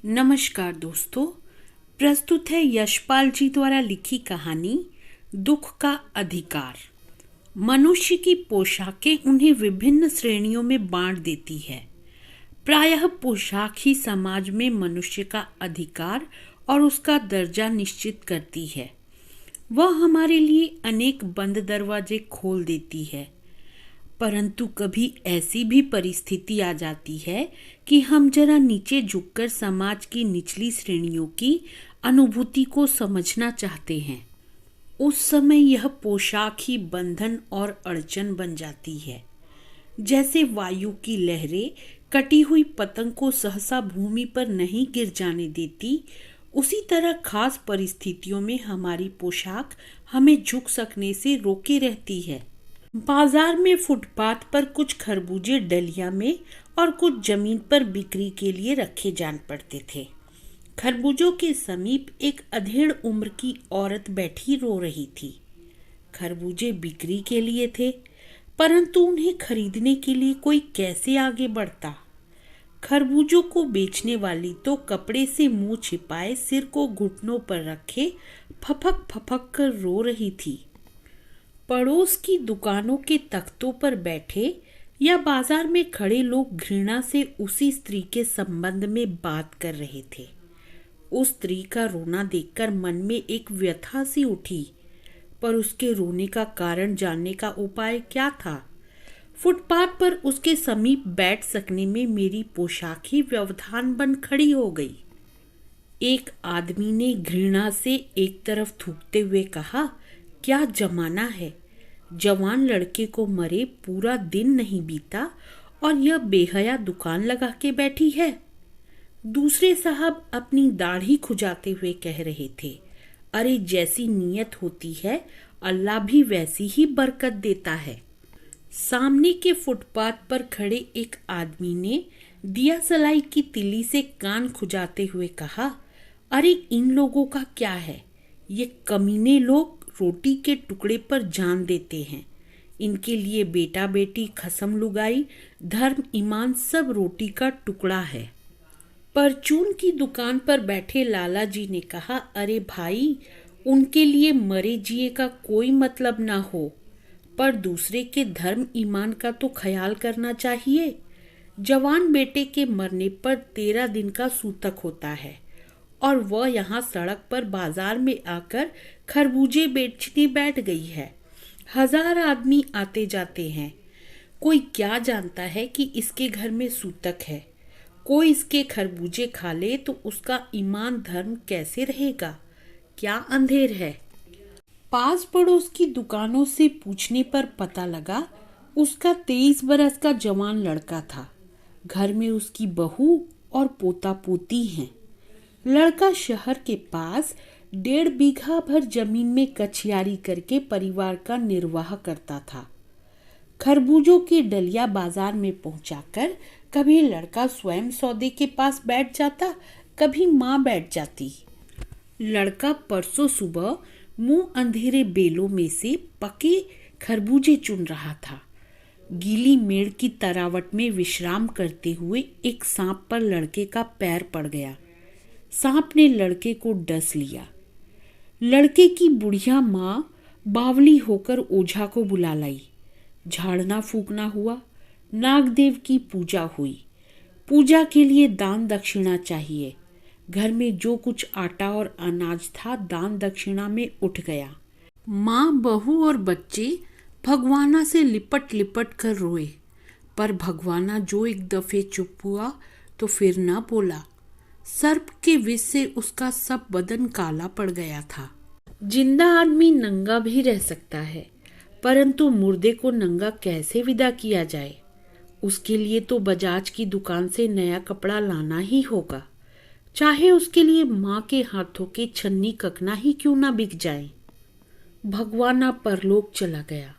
नमस्कार दोस्तों। प्रस्तुत है यशपाल जी द्वारा लिखी कहानी दुख का अधिकार। मनुष्य की पोशाकें उन्हें विभिन्न श्रेणियों में बांट देती है। प्रायः पोशाक ही समाज में मनुष्य का अधिकार और उसका दर्जा निश्चित करती है। वह हमारे लिए अनेक बंद दरवाजे खोल देती है, परंतु कभी ऐसी भी परिस्थिति आ जाती है कि हम जरा नीचे झुककर समाज की निचली श्रेणियों की अनुभूति को समझना चाहते हैं। उस समय यह पोशाक ही बंधन और अड़चन बन जाती है। जैसे वायु की लहरें कटी हुई पतंग को सहसा भूमि पर नहीं गिर जाने देती, उसी तरह खास परिस्थितियों में हमारी पोशाक हमें झुक सकने से रोके रहती है। बाजार में फुटपाथ पर कुछ खरबूजे डलिया में और कुछ जमीन पर बिक्री के लिए रखे जान पड़ते थे। खरबूजों के समीप एक अधेड़ उम्र की औरत बैठी रो रही थी। खरबूजे बिक्री के लिए थे, परंतु उन्हें खरीदने के लिए कोई कैसे आगे बढ़ता। खरबूजों को बेचने वाली तो कपड़े से मुंह छिपाए सिर को घुटनों पर रखे फपक फपक कर रो रही थी। पड़ोस की दुकानों के तख्तों पर बैठे या बाजार में खड़े लोग घृणा से उसी स्त्री के संबंध में बात कर रहे थे। उस स्त्री का रोना देखकर मन में एक व्यथा सी उठी, पर उसके रोने का कारण जानने का उपाय क्या था। फुटपाथ पर उसके समीप बैठ सकने में मेरी पोशाक ही व्यवधान बन खड़ी हो गई। एक आदमी ने घृणा से एक तरफ थूकते हुए कहा, क्या जमाना है, जवान लड़के को मरे पूरा दिन नहीं बीता और यह बेहया दुकान लगा के बैठी है। दूसरे साहब अपनी दाढ़ी खुजाते हुए कह रहे थे, अरे जैसी नीयत होती है अल्लाह भी वैसी ही बरकत देता है। सामने के फुटपाथ पर खड़े एक आदमी ने दिया सलाई की तिल्ली से कान खुजाते हुए कहा, अरे इन लोगों का क्या है, ये कमीने लोग रोटी के टुकड़े पर जान देते हैं। इनके लिए बेटा बेटी खसम लुगाई धर्म ईमान सब रोटी का टुकड़ा है। परचून की दुकान पर बैठे लाला जी ने कहा, अरे भाई उनके लिए मरे जिए का कोई मतलब ना हो, पर दूसरे के धर्म ईमान का तो ख्याल करना चाहिए। जवान बेटे के मरने पर 13 दिन का सूतक होता है और वह यहाँ सड़क पर बाजार में आकर खरबूजे बेचने बैठ गई है। 1000 आदमी आते जाते हैं, कोई क्या जानता है कि इसके घर में सूतक है। कोई इसके खरबूजे खा ले तो उसका ईमान धर्म कैसे रहेगा, क्या अंधेर है। पास पड़ोस की दुकानों से पूछने पर पता लगा उसका 23 बरस का जवान लड़का था। घर में उसकी बहू और पोता पोती हैं। लड़का शहर के पास 1.5 बीघा भर जमीन में कछियारी करके परिवार का निर्वाह करता था। खरबूजों के डलिया बाजार में पहुंचाकर कभी लड़का स्वयं सौदे के पास बैठ जाता, कभी माँ बैठ जाती। लड़का परसों सुबह मुंह अंधेरे बेलों में से पके खरबूजे चुन रहा था। गीली मेड़ की तरावट में विश्राम करते हुए एक सांप पर लड़के का पैर पड़ गया। सांप ने लड़के को डस लिया। लड़के की बुढ़िया माँ बावली होकर ओझा को बुला लाई। झाड़ना फूकना हुआ, नागदेव की पूजा हुई। पूजा के लिए दान दक्षिणा चाहिए। घर में जो कुछ आटा और अनाज था दान दक्षिणा में उठ गया। माँ, बहू और बच्चे भगवाना से लिपट लिपट कर रोए, पर भगवाना जो एक दफे चुप हुआ तो फिर न बोला। सर्प के विष से उसका सब बदन काला पड़ गया था। जिंदा आदमी नंगा भी रह सकता है, परंतु मुर्दे को नंगा कैसे विदा किया जाए। उसके लिए तो बजाज की दुकान से नया कपड़ा लाना ही होगा, चाहे उसके लिए माँ के हाथों के छन्नी ककना ही क्यों ना बिक जाए। भगवाना परलोक चला गया।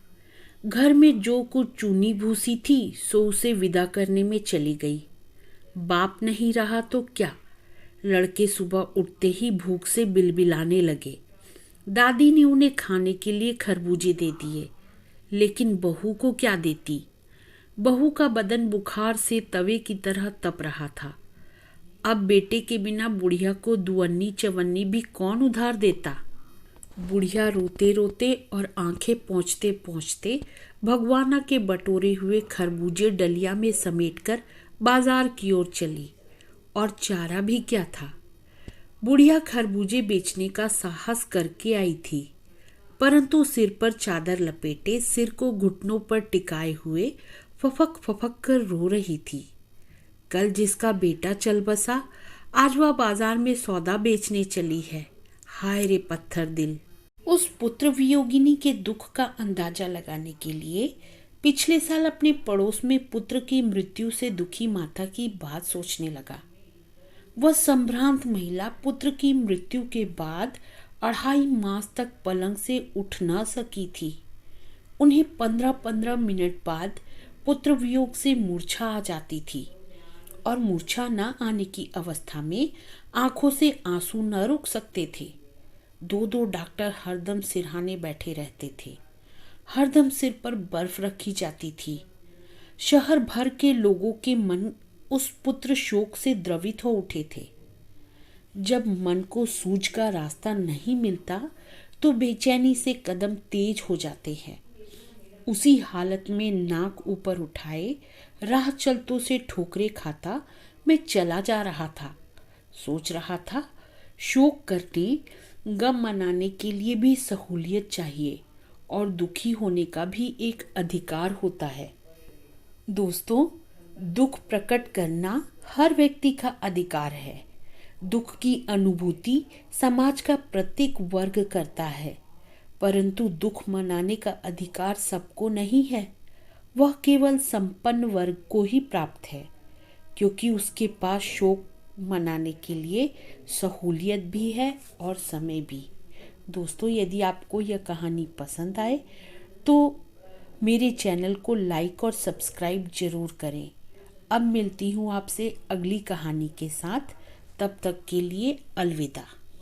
घर में जो कुछ चूनी भूसी थी सो उसे विदा करने में चली गई। बाप नहीं रहा तो क्या। लड़के सुबह उठते ही भूख से बिलबिलाने लगे। दादी ने उन्हें खाने के लिए खरबूजे दे दिए, लेकिन बहू को क्या देती। बहू का बदन बुखार से तवे की तरह तप रहा था। अब बेटे के बिना बुढ़िया को दुअन्नी चवन्नी भी कौन उधार देता। बुढ़िया रोते रोते और आंखें पोंछते पोंछते भगवाना के बटोरे हुए खरबूजे डलिया में समेटकर बाजार की ओर चली। और चारा भी क्या था। बुढ़िया खरबूजे बेचने का साहस करके आई थी, परंतु सिर पर चादर लपेटे, सिर को घुटनों पर टिकाए हुए फफक फफक कर रो रही थी। कल जिसका बेटा चल बसा, आज वह बाजार में सौदा बेचने चली है। हाय रे पत्थर दिल। उस पुत्र वियोगिनी के दुख का अंदाजा लगाने के लिए पिछले साल अपने पड़ोस में पुत्र की मृत्यु से दुखी माता की बात सोचने लगा। वह संभ्रांत महिला पुत्र की मृत्यु के बाद 2.5 मास तक पलंग से उठ न सकी थी। उन्हें 15-15 मिनट बाद पुत्र वियोग से मूर्छा आ जाती थी और मूर्छा न आने की अवस्था में आंखों से आंसू न रुक सकते थे। 2-2 डॉक्टर हरदम सिरहाने बैठे रहते थे। हरदम सिर पर बर्फ रखी जाती थी। शहर भर के लोगों के मन उस पुत्र शोक से द्रवित हो उठे थे। जब मन को सूझ का रास्ता नहीं मिलता तो बेचैनी से कदम तेज हो जाते हैं। उसी हालत में नाक ऊपर उठाए राह चलतों से ठोकरे खाता मैं चला जा रहा था। सोच रहा था, शोक करने, गम मनाने के लिए भी सहूलियत चाहिए और दुखी होने का भी एक अधिकार होता है। दोस्तों, दुख प्रकट करना हर व्यक्ति का अधिकार है। दुख की अनुभूति समाज का प्रत्येक वर्ग करता है, परंतु दुख मनाने का अधिकार सबको नहीं है। वह केवल संपन्न वर्ग को ही प्राप्त है, क्योंकि उसके पास शोक मनाने के लिए सहूलियत भी है और समय भी। दोस्तों, यदि आपको यह कहानी पसंद आए तो मेरे चैनल को लाइक और सब्सक्राइब जरूर करें। अब मिलती हूँ आपसे अगली कहानी के साथ। तब तक के लिए अलविदा।